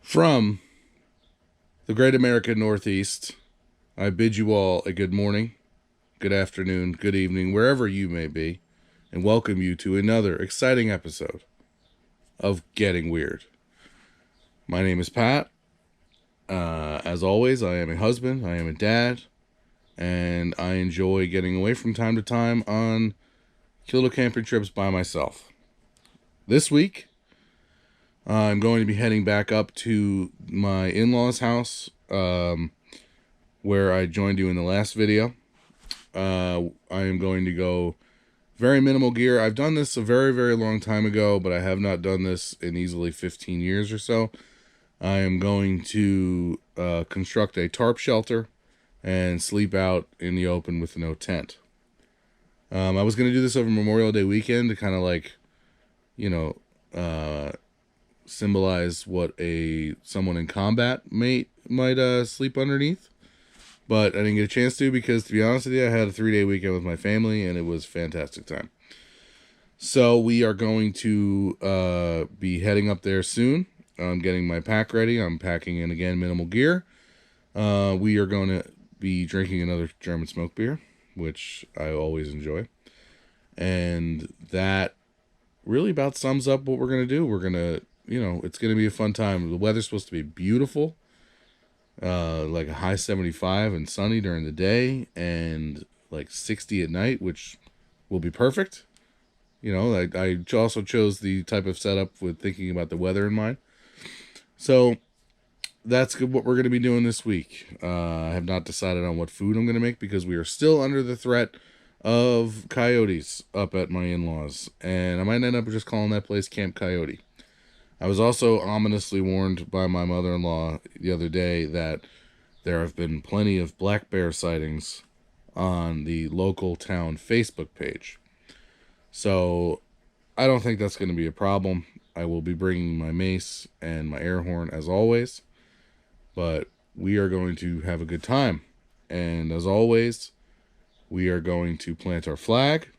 From the great American Northeast, I bid you all a good morning, good afternoon, good evening, wherever you may be, and welcome you to another exciting episode of Getting Weird. My name is Pat. As always, I am a husband, I am a dad, and I enjoy getting away from time to time on little camping trips by myself. This week, I'm going to be heading back up to my in-laws' house, where I joined you in the last video. I am going to go very minimal gear. I've done this a very, very long time ago, but I have not done this in easily 15 years or so. I am going to construct a tarp shelter and sleep out in the open with no tent. I was going to do this over Memorial Day weekend to kind of like, symbolize what someone in combat might sleep underneath, but I didn't get a chance to because, to be honest with you, I had a 3-day weekend with my family and it was a fantastic time. So we are going to be heading up there soon. I'm getting my pack ready. I'm packing in again minimal gear. We are going to be drinking another German smoke beer, which I always enjoy, and that really about sums up what we're going to do. We're going to, it's going to be a fun time. The weather's supposed to be beautiful, like a high 75 and sunny during the day and like 60 at night, which will be perfect. I also chose the type of setup with thinking about the weather in mind. So that's good. What we're going to be doing this week. I have not decided on what food I'm going to make because we are still under the threat of coyotes up at my in-laws, and I might end up just calling that place Camp Coyote. I was also ominously warned by my mother-in-law the other day that there have been plenty of black bear sightings on the local town Facebook page. So I don't think that's going to be a problem. I will be bringing my mace and my air horn as always, but we are going to have a good time. And as always, we are going to plant our flag.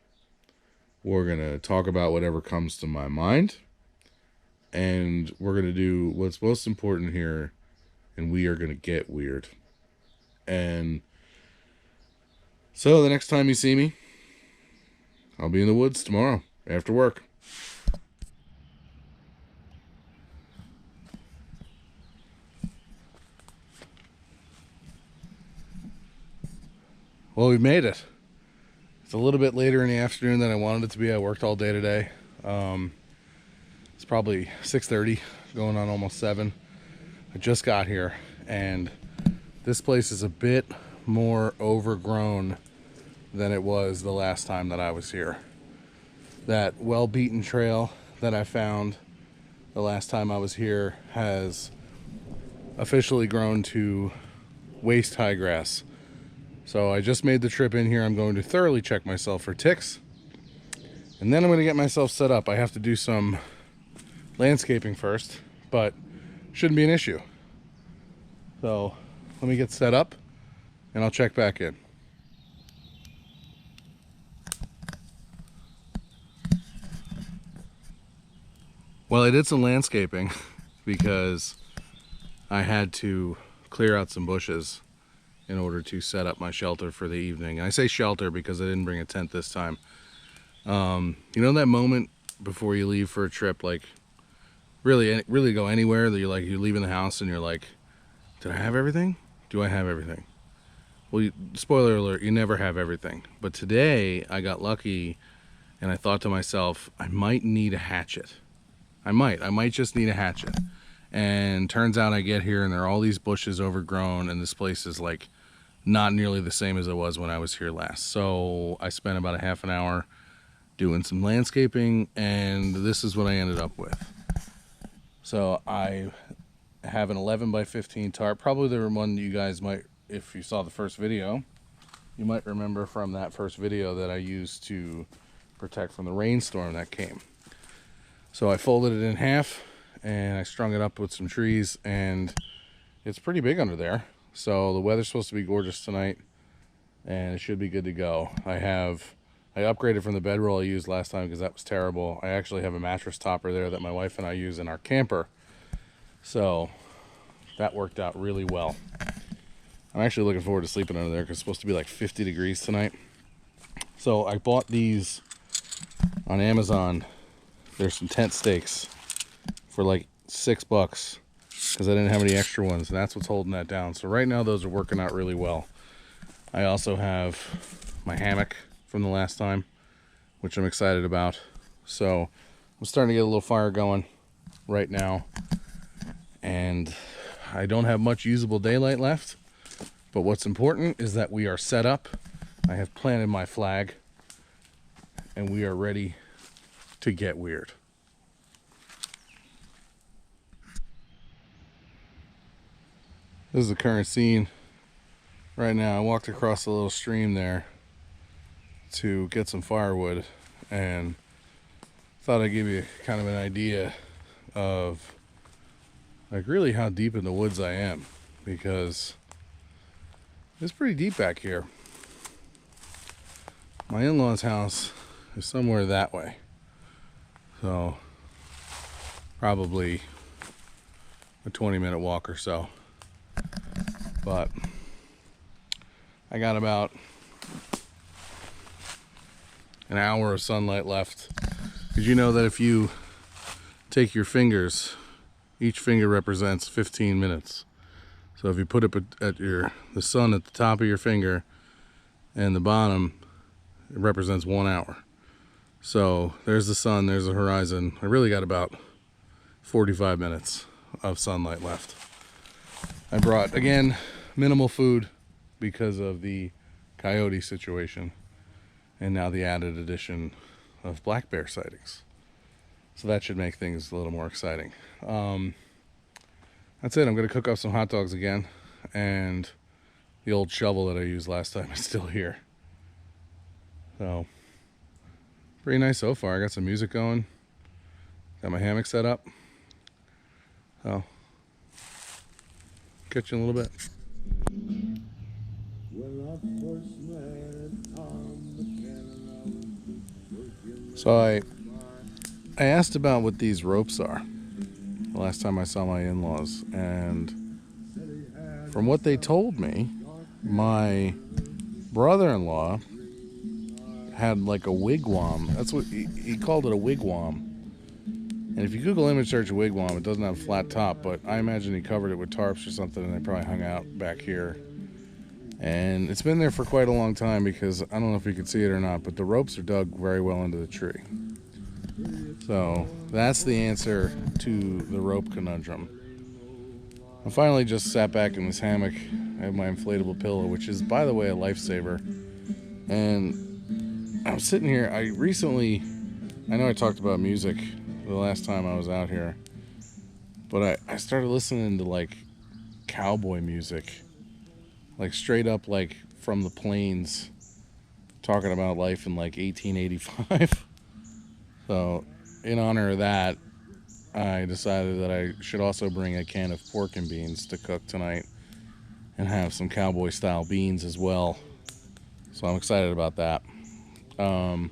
We're going to talk about whatever comes to my mind. And we're going to do what's most important here, and we are going to get weird. And so the next time you see me, I'll be in the woods tomorrow after work. Well, we made it. It's a little bit later in the afternoon than I wanted it to be. I worked all day today. It's probably 6:30, going on almost 7. I just got here, and this place is a bit more overgrown than it was the last time that I was here. That well-beaten trail that I found the last time I was here has officially grown to waist-high grass. So I just made the trip in here. I'm going to thoroughly check myself for ticks, and then I'm going to get myself set up. I have to do some landscaping first, but shouldn't be an issue. So let me get set up and I'll check back in. Well, I did some landscaping because I had to clear out some bushes in order to set up my shelter for the evening. And I say shelter because I didn't bring a tent this time. That moment before you leave for a trip, like really go anywhere, that you're leaving the house and you're like, did I have everything? Do I have everything? Well, spoiler alert, you never have everything. But today I got lucky and I thought to myself, I might need a hatchet. I might just need a hatchet. And turns out I get here and there are all these bushes overgrown, and this place is like not nearly the same as it was when I was here last. So I spent about a half an hour doing some landscaping, and this is what I ended up with. So I have an 11 by 15 tarp, probably the one you guys might, if you saw the first video, you might remember from that first video that I used to protect from the rainstorm that came. So I folded it in half and I strung it up with some trees, and it's pretty big under there. So the weather's supposed to be gorgeous tonight and it should be good to go. I upgraded from the bedroll I used last time because that was terrible. I actually have a mattress topper there that my wife and I use in our camper. So that worked out really well. I'm actually looking forward to sleeping under there because it's supposed to be like 50 degrees tonight. So I bought these on Amazon. There's some tent stakes for like $6 because I didn't have any extra ones, and that's what's holding that down. So right now those are working out really well. I also have my hammock from the last time, which I'm excited about. So I'm starting to get a little fire going right now, and I don't have much usable daylight left, but what's important is that we are set up. I have planted my flag, and we are ready to get weird. This is the current scene right now. I walked across a little stream there to get some firewood, and thought I'd give you kind of an idea of like really how deep in the woods I am, because it's pretty deep back here. My in-laws' house is somewhere that way, so probably a 20-minute walk or so. But I got about an hour of sunlight left. Did you know that if you take your fingers, each finger represents 15 minutes? So if you put it at the sun at the top of your finger and the bottom, it represents 1 hour. So there's the sun, there's the horizon. I really got about 45 minutes of sunlight left. I brought, again, minimal food because of the coyote situation, and now the added addition of black bear sightings. So that should make things a little more exciting. That's it. I'm going to cook up some hot dogs again, and the old shovel that I used last time is still here. So pretty nice so far. I got some music going, got my hammock set up. So catch you in a little bit. So I asked about what these ropes are the last time I saw my in-laws, and from what they told me, my brother-in-law had like a wigwam. That's what he called it, a wigwam. And if you Google image search a wigwam, it doesn't have a flat top, but I imagine he covered it with tarps or something, and they probably hung out back here. And it's been there for quite a long time, because I don't know if you can see it or not, but the ropes are dug very well into the tree. So that's the answer to the rope conundrum. I finally just sat back in this hammock. I have my inflatable pillow, which is, by the way, a lifesaver. And I'm sitting here. I know I talked about music the last time I was out here, but I started listening to like cowboy music, like straight up like from the plains, talking about life in like 1885. So in honor of that, I decided that I should also bring a can of pork and beans to cook tonight, and have some cowboy style beans as well. So I'm excited about that. Other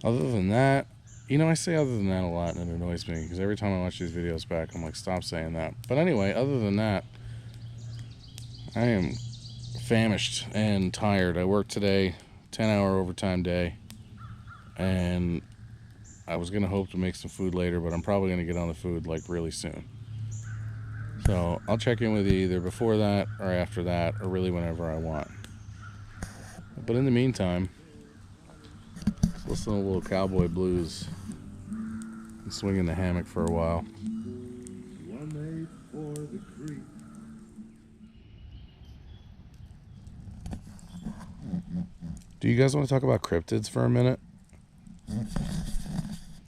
than that, I say other than that a lot, and it annoys me, because every time I watch these videos back, I'm like, stop saying that. But anyway, other than that, I am famished and tired. I worked today, 10-hour overtime day, and I was going to hope to make some food later, but I'm probably going to get on the food like really soon. So I'll check in with you either before that or after that, or really whenever I want. But in the meantime, let's listen to a little cowboy blues and swing in the hammock for a while. Do you guys want to talk about cryptids for a minute?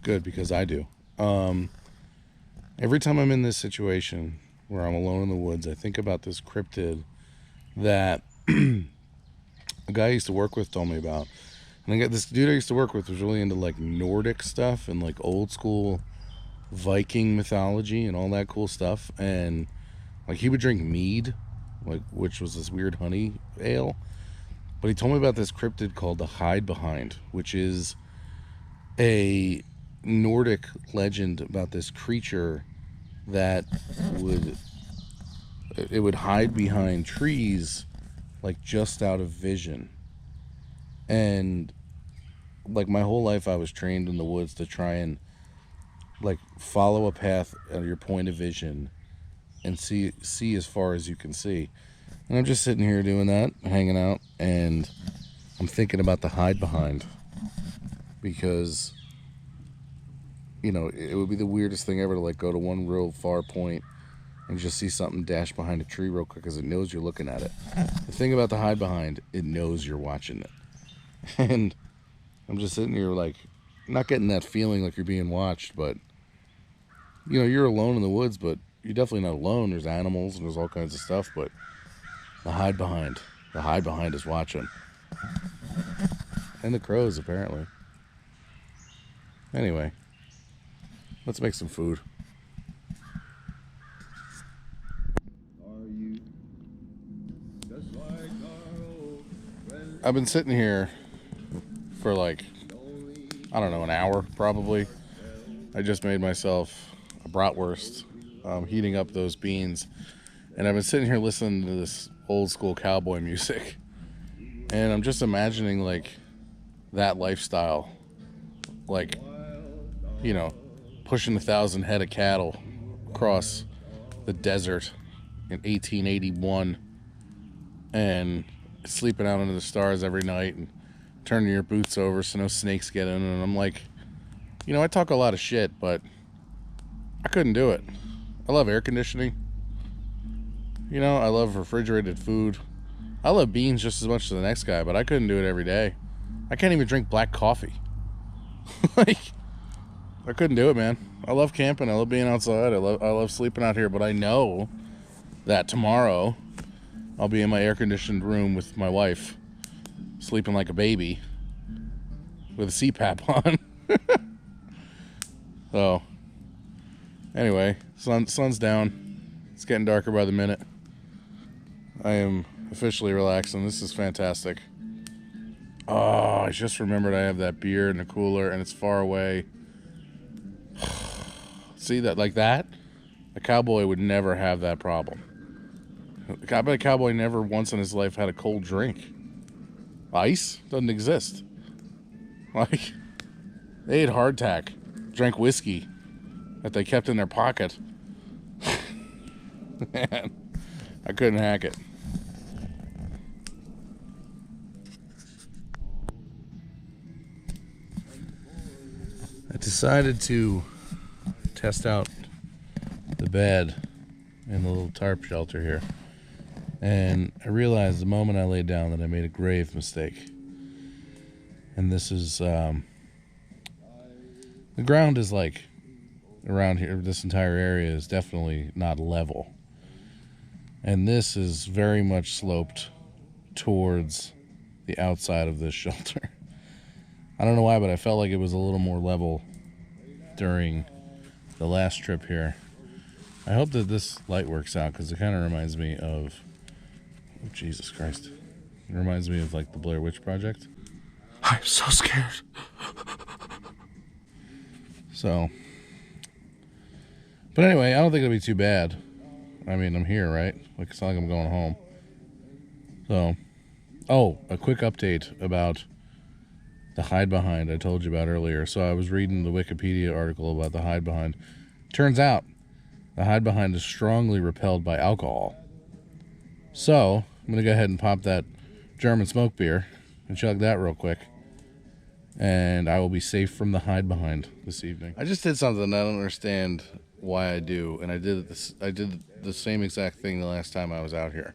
Good, because I do. Every time I'm in this situation where I'm alone in the woods, I think about this cryptid that a guy I used to work with told me about. And I got this dude I used to work with was really into like Nordic stuff and like old school Viking mythology and all that cool stuff. And like he would drink mead, like, which was this weird honey ale. But he told me about this cryptid called the Hide Behind, which is a Nordic legend about this creature that would it would hide behind trees, like just out of vision. And like my whole life, I was trained in the woods to try and like follow a path at your point of vision and see as far as you can see. And I'm just sitting here doing that, hanging out, and I'm thinking about the hide behind, because you know it would be the weirdest thing ever to like go to one real far point and just see something dash behind a tree real quick because it knows you're looking at it. The thing about the hide behind, it knows you're watching it. And I'm just sitting here like not getting that feeling like you're being watched, but you know, you're alone in the woods, but you're definitely not alone. There's animals and there's all kinds of stuff, but the hide behind is watching. And the crows, apparently. Anyway, let's make some food. I've been sitting here for like, I don't know, an hour probably. I just made myself a bratwurst, heating up those beans. And I've been sitting here listening to this old school cowboy music. And I'm just imagining like that lifestyle. Like, you know, pushing 1,000 head of cattle across the desert in 1881 and sleeping out under the stars every night and turning your boots over so no snakes get in. And I'm like, you know, I talk a lot of shit, but I couldn't do it. I love air conditioning. You know, I love refrigerated food. I love beans just as much as the next guy, but I couldn't do it every day. I can't even drink black coffee. Like, I couldn't do it, man. I love camping. I love being outside. I love sleeping out here, but I know that tomorrow I'll be in my air-conditioned room with my wife, sleeping like a baby with a CPAP on. So, anyway, sun's down. It's getting darker by the minute. I am officially relaxing. This is fantastic. Oh, I just remembered I have that beer in the cooler and it's far away. See that, like that? A cowboy would never have that problem. I bet a cowboy never once in his life had a cold drink. Ice doesn't exist. Like, they ate hardtack, drank whiskey that they kept in their pocket. Man, I couldn't hack it. I decided to test out the bed in the little tarp shelter here. And I realized the moment I laid down that I made a grave mistake. And this is, the ground is like, around here, this entire area is definitely not level. And this is very much sloped towards the outside of this shelter. I don't know why, but I felt like it was a little more level during the last trip here. I hope that this light works out, because it kind of reminds me of, oh, Jesus Christ. It reminds me of like the Blair Witch Project. I'm so scared. So, but anyway, I don't think it'll be too bad. I mean, I'm here, right? Like, it's not like I'm going home. So, oh, a quick update about the hide behind I told you about earlier. So I was reading the Wikipedia article about the hide behind. Turns out the hide behind is strongly repelled by alcohol. So I'm going to go ahead and pop that German smoke beer and chug that real quick. And I will be safe from the hide behind this evening. I just did something I don't understand why I do. And I did the same exact thing the last time I was out here.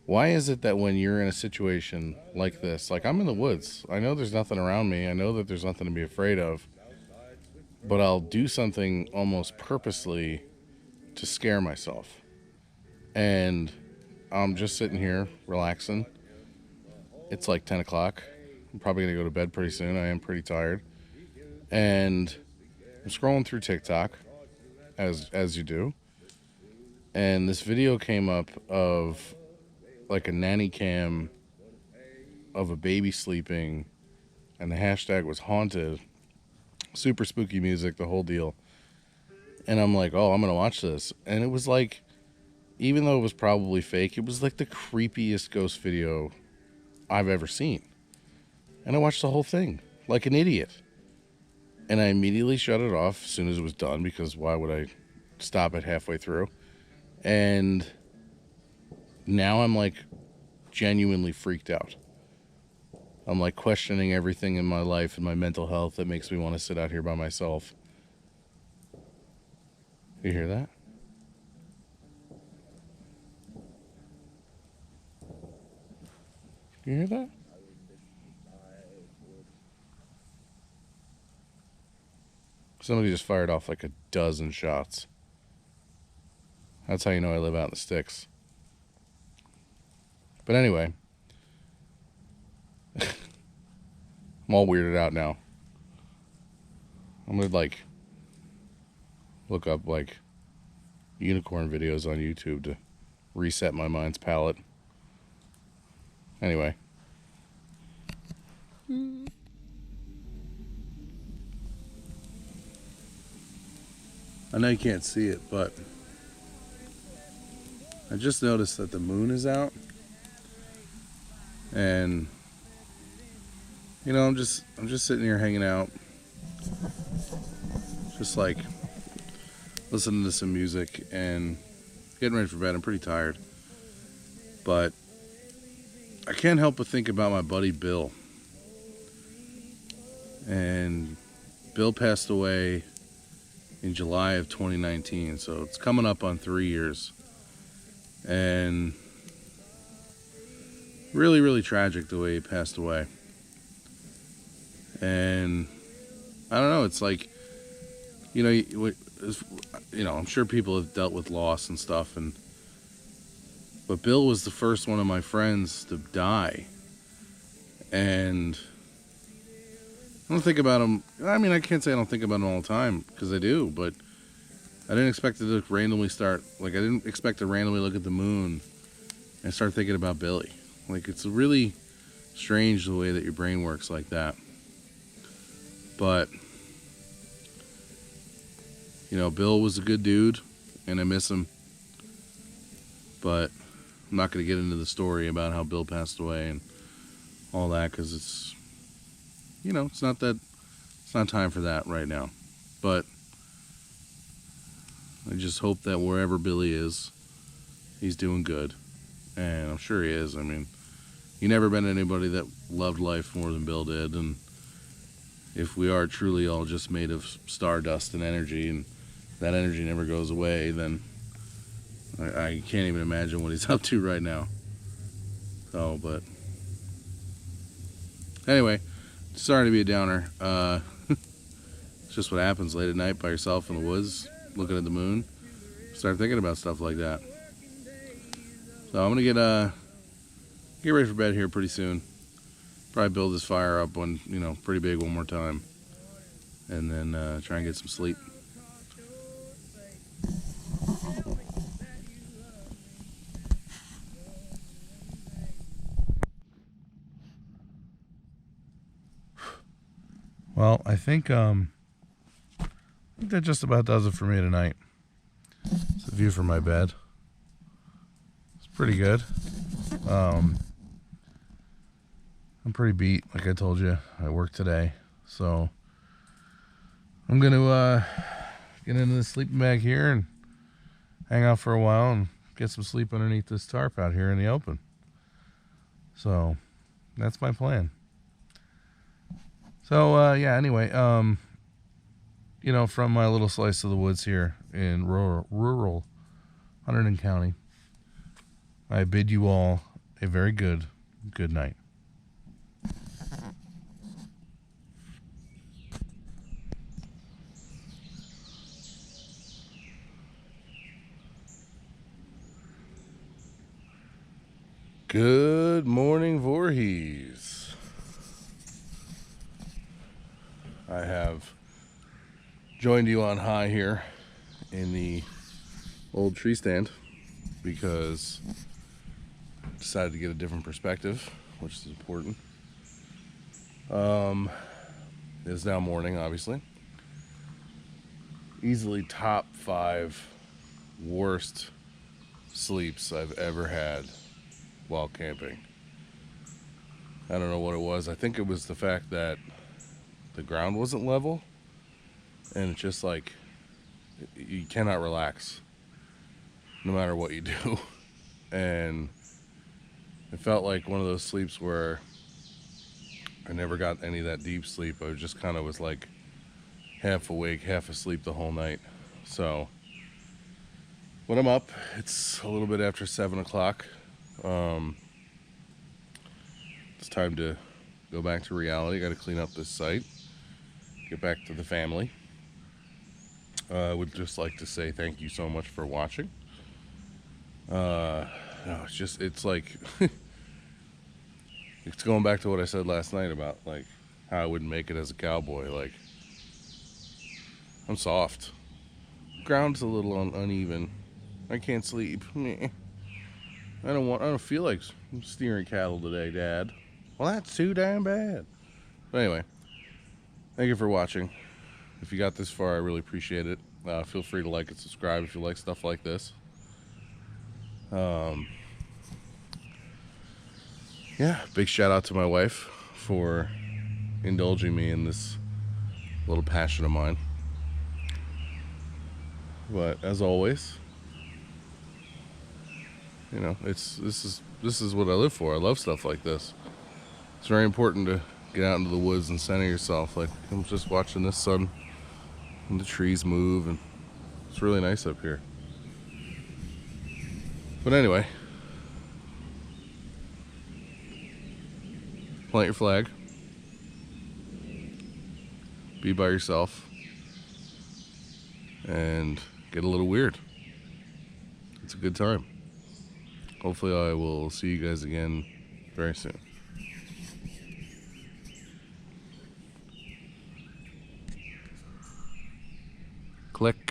Why is it that when you're in a situation like this, like I'm in the woods, I know there's nothing around me, I know that there's nothing to be afraid of, but I'll do something almost purposely to scare myself. And I'm just sitting here relaxing. It's like 10 o'clock. I'm probably going to go to bed pretty soon. I am pretty tired. And I'm scrolling through TikTok, as you do. And this video came up of like a nanny cam of a baby sleeping, and the hashtag was haunted. Super spooky music, the whole deal. And I'm like, oh, I'm gonna watch this. And it was like, even though it was probably fake, it was like the creepiest ghost video I've ever seen. And I watched the whole thing like an idiot. And I immediately shut it off as soon as it was done, because why would I stop it halfway through? And now I'm like genuinely freaked out. I'm like questioning everything in my life and my mental health that makes me want to sit out here by myself. You hear that? You hear that? Somebody just fired off like a dozen shots. That's how you know I live out in the sticks. But anyway, I'm all weirded out now. I'm gonna like look up like unicorn videos on YouTube to reset my mind's palate. Anyway. I know you can't see it, but I just noticed that the moon is out. And you know, I'm just sitting here hanging out. Just like listening to some music and getting ready for bed. I'm pretty tired. But I can't help but think about my buddy Bill. And Bill passed away in July of 2019, so it's coming up on 3 years. And really, really tragic the way he passed away. And I don't know, it's like, you know, I'm sure people have dealt with loss and stuff, but Bill was the first one of my friends to die. And I don't think about him. I mean, I can't say I don't think about him all the time, because I do, but I didn't expect it to randomly start. Like, I didn't expect to randomly look at the moon and start thinking about Billy. Like, it's really strange the way that your brain works like that. But, you know, Bill was a good dude, and I miss him. But I'm not going to get into the story about how Bill passed away and all that, because it's, you know, it's not time for that right now. But I just hope that wherever Billy is, he's doing good. And I'm sure he is. I mean, he never been anybody that loved life more than Bill did. And if we are truly all just made of stardust and energy, and that energy never goes away, then I can't even imagine what he's up to right now. So, but anyway, sorry to be a downer. It's just what happens late at night by yourself in the woods, looking at the moon. Start thinking about stuff like that. So I'm gonna get ready for bed here pretty soon. Probably build this fire up pretty big one more time, and then try and get some sleep. Well, I think that just about does it for me tonight. It's a view from my bed. It's pretty good. I'm pretty beat, like I told you. I worked today, so I'm gonna get into the sleeping bag here and hang out for a while and get some sleep underneath this tarp out here in the open. So that's my plan. So yeah, anyway, you know, from my little slice of the woods here in rural Hunterdon County, I bid you all a very good night. Good morning, Voorhees. I have joined you on high here in the old tree stand because I decided to get a different perspective, which is important. It is now morning, obviously. Easily top 5 worst sleeps I've ever had while camping. I don't know what it was. I think it was the fact that the ground wasn't level, and it's just like you cannot relax no matter what you do. And it felt like one of those sleeps where I never got any of that deep sleep. I just kind of was like half awake, half asleep the whole night. So when I'm up, it's a little bit after 7 o'clock. It's time to go back to reality. Got to clean up this site, get back to the family. I would just like to say thank you so much for watching. It's like, it's going back to what I said last night about like how I wouldn't make it as a cowboy. Like, I'm soft. Ground's a little uneven. I can't sleep. I don't feel like steering cattle today, Dad. Well, that's too damn bad. But anyway, thank you for watching. If you got this far, I really appreciate it. Feel free to like and subscribe if you like stuff like this. Yeah, big shout out to my wife for indulging me in this little passion of mine. But as always, you know, this is what I live for. I love stuff like this. It's very important to get out into the woods and center yourself. Like, I'm just watching this sun and the trees move, and it's really nice up here. But anyway, plant your flag, be by yourself, and get a little weird. It's a good time. Hopefully I will see you guys again very soon. Click.